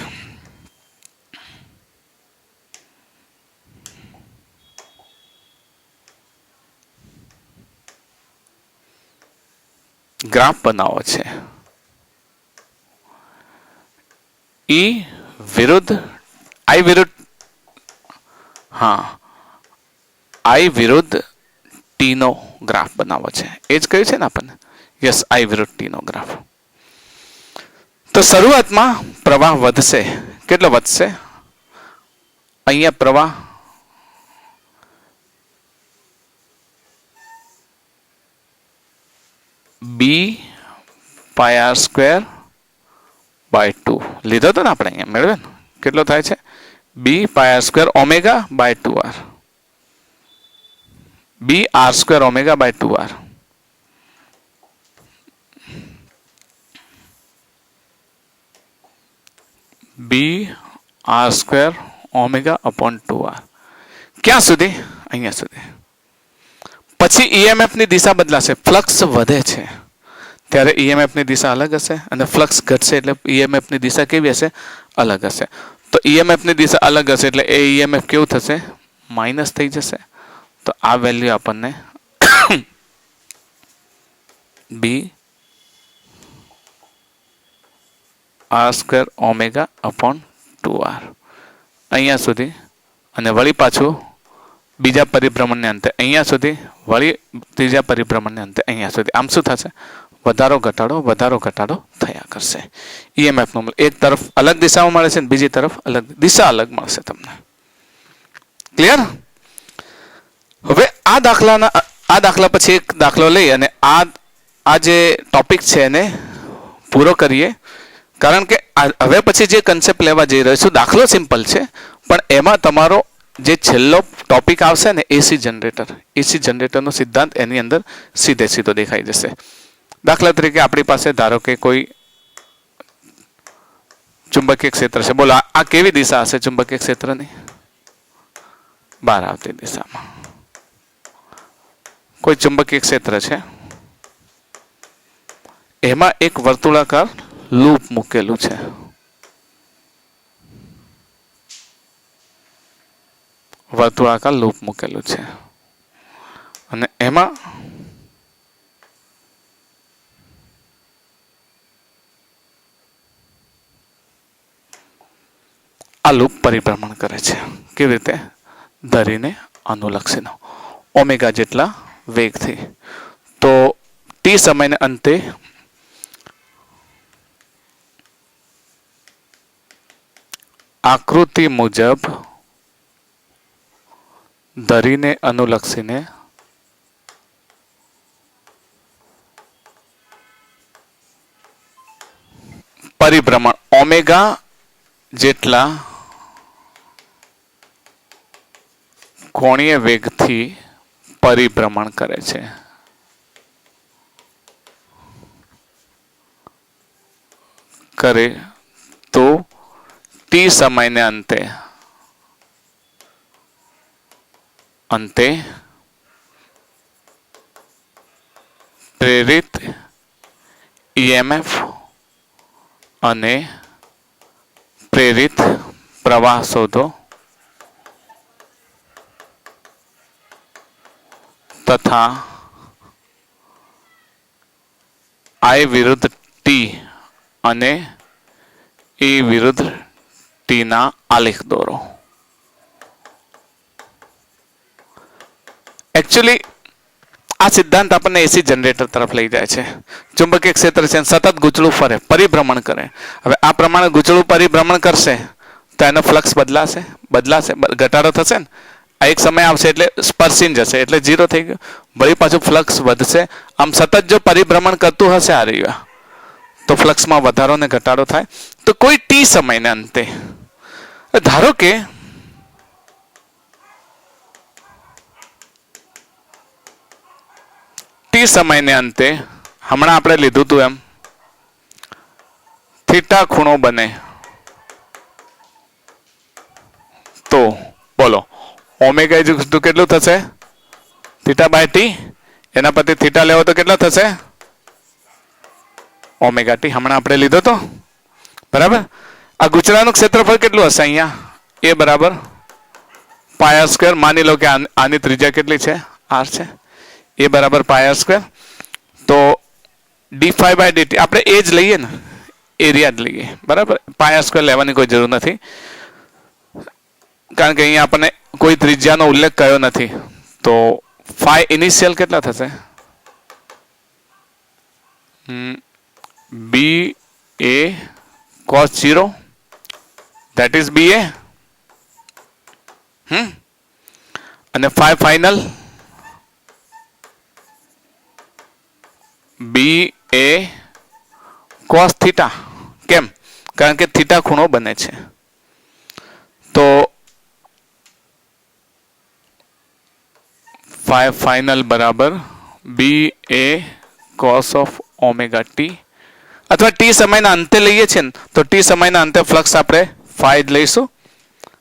ગ્રાફ બનાવવો છે ઈ વિરુદ્ધ આઈ વિરુદ્ધ, હા, આઈ વિરુદ્ધ ટી નો ગ્રાફ બનાવવો છે. એ જ કહ્યું છે ને આપણને? યસ, આઈ વિરુદ્ધ ટી નો ગ્રાફ. તો શરૂઆતમાં પ્રવાહ વધશે. કેટલો વધશે? અહીંયા પ્રવાહ બી પાય આર સ્ક્વેર બાય 2 લીધો હતો ને આપણે, અહીંયા મેળવે ને કેટલો થાય છે? B pi R square omega by 2r. B R square omega by 2r. B R square omega upon 2r. ક્યાં સુધી? અહીંયા સુધી. પછી ઈએમએફ ની દિશા બદલાશે. ફ્લક્સ વધે છે ત્યારે ઈએમએફ ની દિશા અલગ હશે અને ફ્લક્સ ઘટશે એટલે ઈએમએફ ની દિશા કેવી હશે? અલગ હશે. તો ઈએમએફ ની દિશા અલગ હશે એટલે એ ઈએમએફ કેવું થશે? માઇનસ થઈ જશે. તો આ વેલ્યુ આપણને B R square omega upon 2r અહીંયા સુધી અને વળી પાછું બીજા પરિભ્રમણને અંતે અહીંયા સુધી, વળી ત્રીજા પરિભ્રમણને અંતે અહીંયા સુધી. આમ શું થશે? વધારો ઘટાડો થયા કરશે. ઈએમએફ નું એક તરફ અલગ દિશામાં મળે છે અને બીજી તરફ અલગ દિશા અલગ મળશે તમને. ક્લિયર? હવે આ દાખલા પછી એક દાખલો લઈ અને આ જે ટોપિક છે એને પૂરો કરીએ. કારણ કે હવે પછી જે કન્સેપ્ટ લેવા જઈ રહ્યો છું, દાખલો સિમ્પલ છે પણ એમાં તમારો જે છેલ્લો ટોપિક આવશે ને એસી જનરેટરનો સિદ્ધાંત એની અંદર સીધો દેખાઈ જશે. દાખલા તરીકે આપણી પાસે ધારો કે કોઈ ચુંબકીય ક્ષેત્ર છે. બોલો આ કેવી દિશા હશે ચુંબકીય ક્ષેત્રની? બહાર આવતી દિશામાં. કોઈ ચુંબકીય ક્ષેત્ર છે, એમાં એક વર્તુળાકાર લૂપ મૂકેલું છે. અને એમાં આ લૂપ પરિભ્રમણ કરે છે. કેવી રીતે? ધરીને અનુલક્ષીને ઓમેગા જેટલા વેગથી. તો ટી સમયને અંતે આકૃતિ મુજબ ધરીને અનુલક્ષીને પરિભ્રમણ ઓમેગા જેટલા કોણીય વેગથી પરિભ્રમણ કરે છે. તો ટી સમયને અંતે પ્રેરિત ઈએમએફ અને પ્રેરિત પ્રવાહ શોધો તથા આઈ વિરુદ્ધ ટી અને એ વિરુદ્ધ ટીના આલેખ દોરો. એકચ્યુઅલી આ સિદ્ધાંત આપણને એસી જનરેટર તરફ લઈ જાય છે. ચુંબકીય ક્ષેત્ર છે, સતત ગૂંચળું ફરે, પરિભ્રમણ કરે. હવે આ પ્રમાણે ગૂંચળું પરિભ્રમણ કરશે તો એનો ફ્લક્સ બદલાશે, ઘટાડો થશે ને. આ એક સમય આવશે એટલે સ્પર્શીને જશે એટલે 0 થઈ ગયું. વળી પાછું ફ્લક્સ વધશે. આમ સતત જો પરિભ્રમણ કરતું હશે આ રહ્યું તો ફ્લક્સમાં વધારો ને ઘટાડો થાય. તો કોઈ ટી સમયને અંતે ધારો કે ટી સમયને અંતે હમણાં આપણે લીધું હતું એમ થીટા ખૂણો બને તો બોલો ઓમેગા કેટલું થશે? Theta by T. એના પરથી થીટા લેવો તો કેટલો થશે? Omega T. હમણાં આપણે લીધો તો બરાબર. આ ગૂંચળાનું ક્ષેત્રફળ કેટલું હશે? અહીંયા એ બરાબર પાય આર સ્ક્વેર. માની લો કે આની ત્રિજ્યા કેટલી છે? આર છે. એ બરાબર પાય આર સ્ક્વેર. તો ડી ફાઈ બાય ડીટી આપણે એ જ લઈએ ને, એરિયા જ લઈએ બરાબર. પાય આર સ્ક્વેર લેવાની કોઈ જરૂર નથી કારણ કે અહીંયા આપણને કોઈ ત્રિજ્યાનો ઉલ્લેખ કર્યો નથી. તો ફાઈ ઇનિશિયલ કેટલા થશે? B A cos 0 that is BA અને phi final BA cos theta. કેમ? કારણ કે થીટા ખૂણો બને છે. તો ફાઇનલ બરાબર બી A cos of omega T, અથવા ટી સમયના અંતે લઈએ છીએ ને તો ટી સમયના અંતે ફ્લક્સ આપણે ફાઈ જ લઈશું.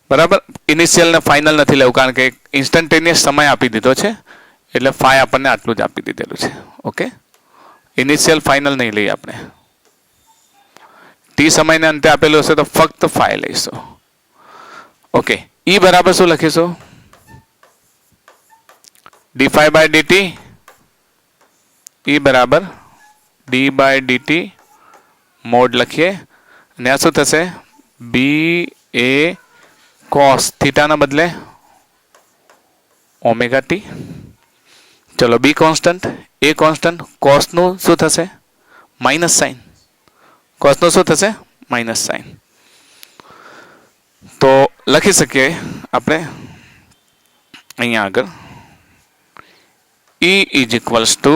બરાબર, ઇનિશિયલ ને ફાઇનલ નથી લેવું, કારણ કે ઇન્સ્ટન્ટેનિયસ સમય આપી દીધો છે એટલે ફાઈ આપણને આટલું જ આપી દીધેલું છે. ઓકે, ઇનિશિયલ ફાઇનલ નહીં લઈએ આપણે. ટી સમયને અંતે આપેલું હશે તો ફક્ત ફાઈ લઈશું. ઓકે, ઈ બરાબર શું લખીશું? ડી ફાઈ બાય ડીટી, ઈ બરાબર ડી બાય ડીટી મોડ લખીએ, અને આ શું થશે? બી એ કોસ થીટાના બદલે ઓમેગા ટી. ચલો, બી કોન્સ્ટન્ટ, એ કોન્સ્ટન્ટ, કોસનું શું થશે? Minus sign. કોસનું શું થશે? Minus sign. તો લખી શકીએ આપણે અહીંયા આગળ E is equals to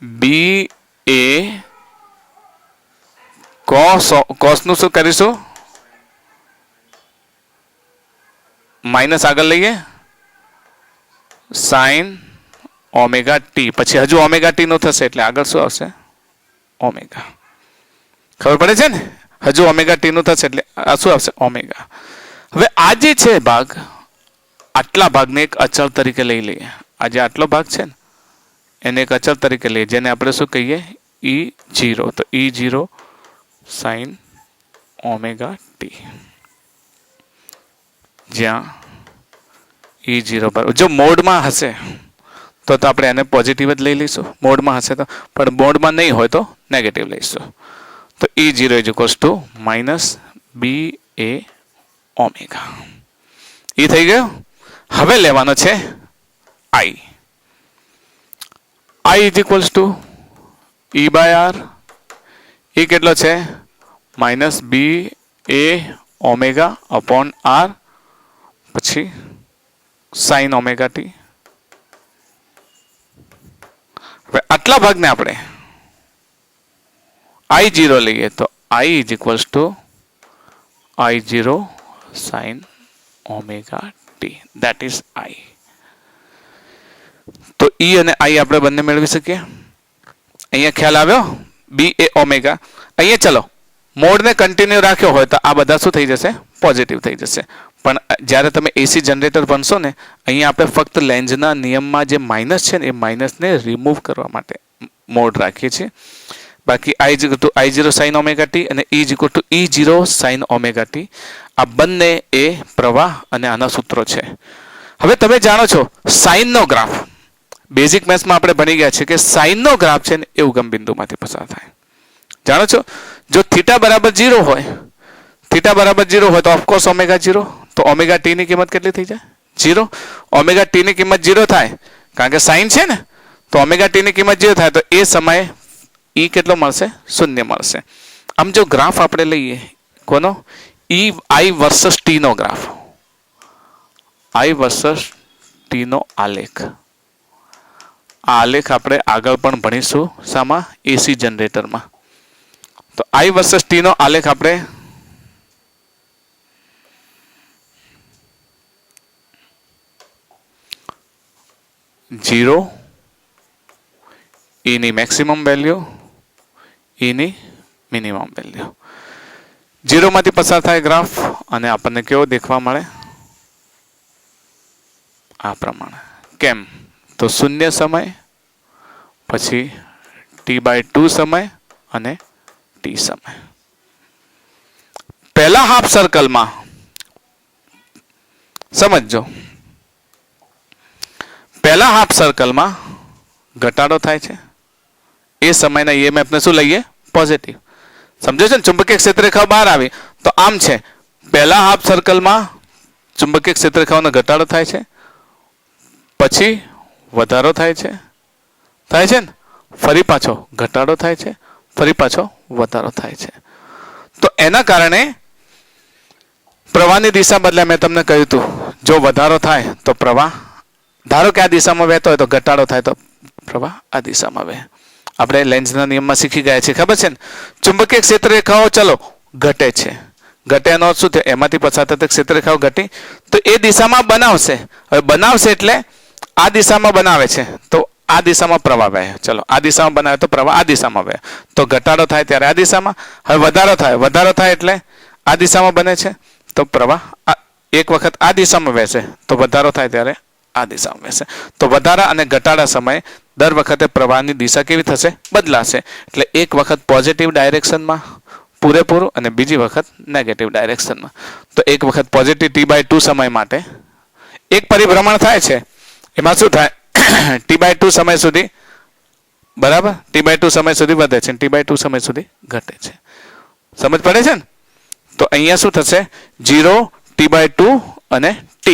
B એ કોસનું શું કરીશું? માઇનસ આગળ લઈએ, સાઇન ઓમેગા ટી, પછી હજુ ઓમેગા ટી નું થશે એટલે આગળ શું આવશે? ઓમેગા. ખબર પડે છે ને? હજુ ઓમેગા ટી નું થશે એટલે આ શું આવશે? ઓમેગા. હવે આ જે છે ભાગ, આટલા ભાગને એક અચળ તરીકે લઈ લઈએ. આ જે આટલો ભાગ છે ને એને એક અચળ તરીકે લઈએ, જેને આપણે શું કહીએ? E0. તો E0 સાઇન ઓમેગા ટી, જ્યાં E0 પર જો મોડમાં હશે તો આપણે એને પોઝિટિવ જ લઈ લઈશું, મોડમાં હશે તો. પણ મોડમાં નહીં હોય તો નેગેટિવ લઈશું. તો E0 is equals to minus B A omega. એ થઈ ગયો. હવે લેવાનો છે I. I is equals to E by R. એ કેટલો છે? Minus B A omega upon R, પછી સાઇન ઓમેગા ટી. હવે આટલા ભાગને આપણે I0 લઈએ તો I is equals to I0 sine omega T. That is I. તો E અને I આપણે બંને મેળવી શકીએ. અહીંયા ખ્યાલ આવ્યો? બી એ ઓમેગા. અહીંયા ચલો, મોડને કન્ટિન્યુ રાખ્યો હોય તો આ બધા શું થઈ જશે? પોઝિટિવ થઈ જશે. પણ જ્યારે તમે એસી જનરેટર બનશો ને, અહીંયા આપણે ફક્ત લેન્ઝના નિયમમાં જે માઇનસ છે ને એ માઇનસને રિમૂવ કરવા માટે મોડ રાખીએ છીએ. બાકી I is equal to I0 sine omega T અને E is equal to E0 sign omega T. આ બંને એ પ્રવાહ અને આના સૂત્રો છે. હવે તમે જાણો છો સાઇનનો ગ્રાફ, બેઝિક મેથ્સમાં આપણે ભણી ગયા છે કે સાઇનનો ગ્રાફ છે ને એ ઉગમ બિંદુમાંથી પસાર થાય. જાણો છો, જો થીટા બરાબર 0 હોય, થીટા બરાબર 0 હોય તો ઓફકોર્સ ઓમેગા 0. તો ઓમેગા ટી ની કિંમત કેટલી થઈ જાય? 0. ઓમેગા ટી ની કિંમત 0 થાય કારણ કે સાઇન છે ને, તો ઓમેગા ટી ની કિંમત 0 થાય તો એ સમયે E કેટલો મળશે? 0 મળશે. આમ જો ગ્રાફ આપણે લઈએ, કોનો? I વર્સસ T નો ગ્રાફ, I વર્સસ T નો આલેખ. આ આલેખ આપણે આગળ પણ ભણીશું. શામાં? એસી જનરેટરમાં. તો I વર્સસ T નો આલેખ આપણે ઝીરો, E ની મેક્સિમમ વેલ્યુ, E ની મિનિમમ વેલ્યુ. 0 માંથી પસાર થાય ગ્રાફ અને આપણને કેવો દેખવા મળે? આ પ્રમાણે. કેમ? તો શૂન્ય સમય, પછી T/2 સમય અને T સમય. પહેલા હાફ સર્કલમાં સમજો, પહેલા હાફ સર્કલમાં ઘટાડો થાય છે. એ સમયના EMF ને શું લઈએ? પોઝિટિવ. સમજો છો ને? ચુંબકીય ક્ષેત્રરેખાઓ બહાર આવી તો આમ છે, પહેલા હાફ સર્કલમાં ચુંબકીય ક્ષેત્રરેખાઓનો ઘટાડો થાય છે, પછી વધારો થાય છે ને, ફરી પાછો ઘટાડો થાય છે, ફરી પાછો વધારો થાય છે. તો એના કારણે પ્રવાહની દિશા બદલાય. મેં તમને કહ્યું હતું, જો વધારો થાય તો પ્રવાહ, ધારો કે આ દિશામાં વહેતો હોય તો ઘટાડો થાય તો પ્રવાહ આ દિશામાં વહે. આપણે લેન્ઝના નિયમમાં શીખી ગયા છીએ, ખબર છે ને? ચુંબકીય ક્ષેત્રરેખાઓ ચલો ઘટે છે, ઘટે એનો અર્થ શું થયો? એમાંથી પસાર થતી ક્ષેત્રરેખાઓ ઘટી તો એ દિશામાં બનાવશે. હવે બનાવશે એટલે આ દિશામાં બનાવે છે તો આ દિશામાં પ્રવાહ વહે. ચલો આ દિશામાં બનાવે તો પ્રવાહ આ દિશામાં વહે. તો ઘટાડો થાય ત્યારે આ દિશામાં. હવે વધારો થાય એટલે આ દિશામાં બને છે તો પ્રવાહ એક વખત આ દિશામાં વહેશે તો વધારો થાય ત્યારે આ દિશામાં વહેશે. તો વધારા અને ઘટાડા સમયે દર વખતે પ્રવાહની દિશા કેવી થશે? બદલાશે. એટલે એક વખત પોઝિટિવ ડાયરેક્શનમાં પૂરેપૂરું અને બીજી વખત નેગેટિવ ડાયરેક્શનમાં. તો એક વખત પોઝિટિવ T/2 સમય માટે એક પરિભ્રમણ થાય છે. એમાં શું થાય? T/2 સમય સુધી બરાબર T/2 સમય સુધી વધે છે T/2 સમય સુધી ઘટે છે. સમજ પડે છે ને? તો અહીંયા શું થશે? 0 T/2 અને T.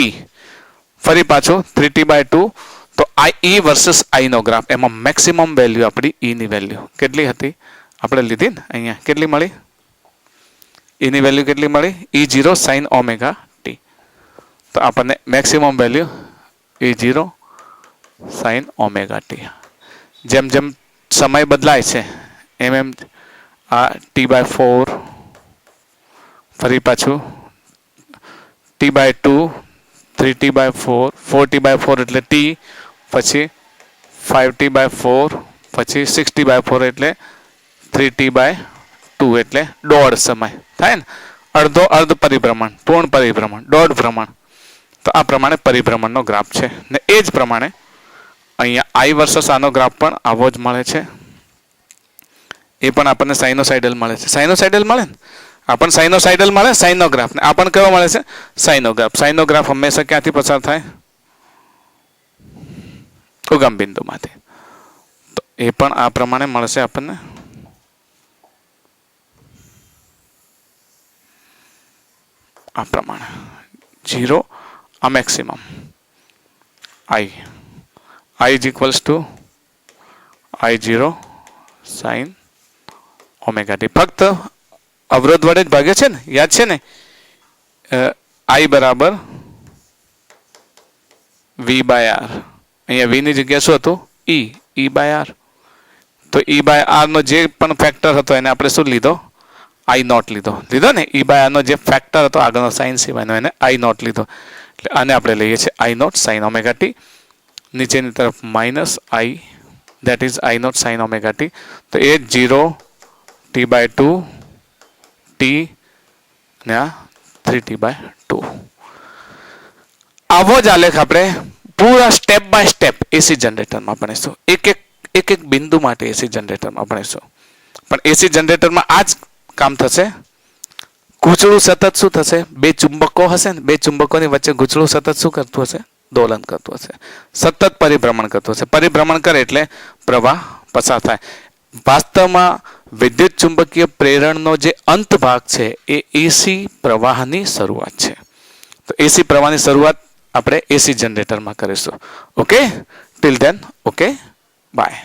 ફરી પાછું 3T/2. તો E વર્સસ I નો ગ્રાફ. એમાં મેક્સિમમ વેલ્યુ આપણી E ની વેલ્યુ કેટલી હતી? આપણે લીધી ને અહીંયા કેટલી મળી? E ની વેલ્યુ કેટલી મળી? E0 sin omega t. તો આપણને maximum value E0 sin omega t. જેમ જેમ સમય બદલાય છે એમ એમ આ T/4 ફરી પાછું T/2 3T/4 4T/4 એટલે T પછી 5T/4 પછી 6T/4 એટલે 3T/2 એટલે દોઢ સમય થાય ને. અર્ધ પરિભ્રમણ, પૂર્ણ પરિભ્રમણ, દોઢ ભ્રમણ. તો આ પ્રમાણે પરિભ્રમણનો ગ્રાફ છે ને એ જ પ્રમાણે અહીંયા I વર્સસ આનો ગ્રાફ પણ આવો જ મળે છે. એ પણ આપણને સાઇનોસાઇડલ મળે છે. સાઇનોસાઇડલ મળે ને આપણને સાઇનોસાઇડલ મળે સાઇનનો ગ્રાફ ને આપણને કયો મળે છે? સાઇનો ગ્રાફ. સાઇનો ગ્રાફ હંમેશા ક્યાંથી પસાર થાય? ઉગમ બિંદુમાંથી. તો એ પણ આ પ્રમાણે મળશે આપણને. આ પ્રમાણે 0 આ maximum I is equals to I0 sin omega t. ફક્ત અવરોધ વડે જ ભાગે છે ને, યાદ છે ને? I બરાબર V/R. અહીંયા V ની જગ્યાએ શું હતું? E/R. તો E/R નો જે પણ ફેક્ટર હતો એને આપણે શું લીધો? I0 લીધો ને. E/R નો જે ફેક્ટર હતો આગળનો સાઇન સિવાયનો એને I0 લીધો. એટલે આને આપણે લઈએ છીએ I0 sin omega t. નીચેની તરફ minus I that is I0 sin omega t. તો એ 0 T/2 T ને આ 3T/2. આવો જ આલેખ આપણે પૂરા સ્ટેપ બાય સ્ટેપ એસી જનરેટરમાં ભણીશું. એક બિંદુ માટે એસી જનરેટરમાં ભણીશું. પણ એસી જનરેટરમાં આ જ કામ થશે. ગૂંચળું સતત શું થશે? બે ચુંબકો હશે ને, બે ચુંબકોની વચ્ચે ગૂંચળું સતત શું કરતું હશે? દોલન કરતું હશે. સતત પરિભ્રમણ કરતું હશે. પરિભ્રમણ કરે એટલે પ્રવાહ પસાર થાય. વાસ્તવમાં વિદ્યુત ચુંબકીય પ્રેરણનો જે અંત ભાગ છે એ એસી પ્રવાહની શરૂઆત છે. તો એસી પ્રવાહની શરૂઆત આપણે એસી જનરેટરમાં કરીશું. Okay, till then okay, by.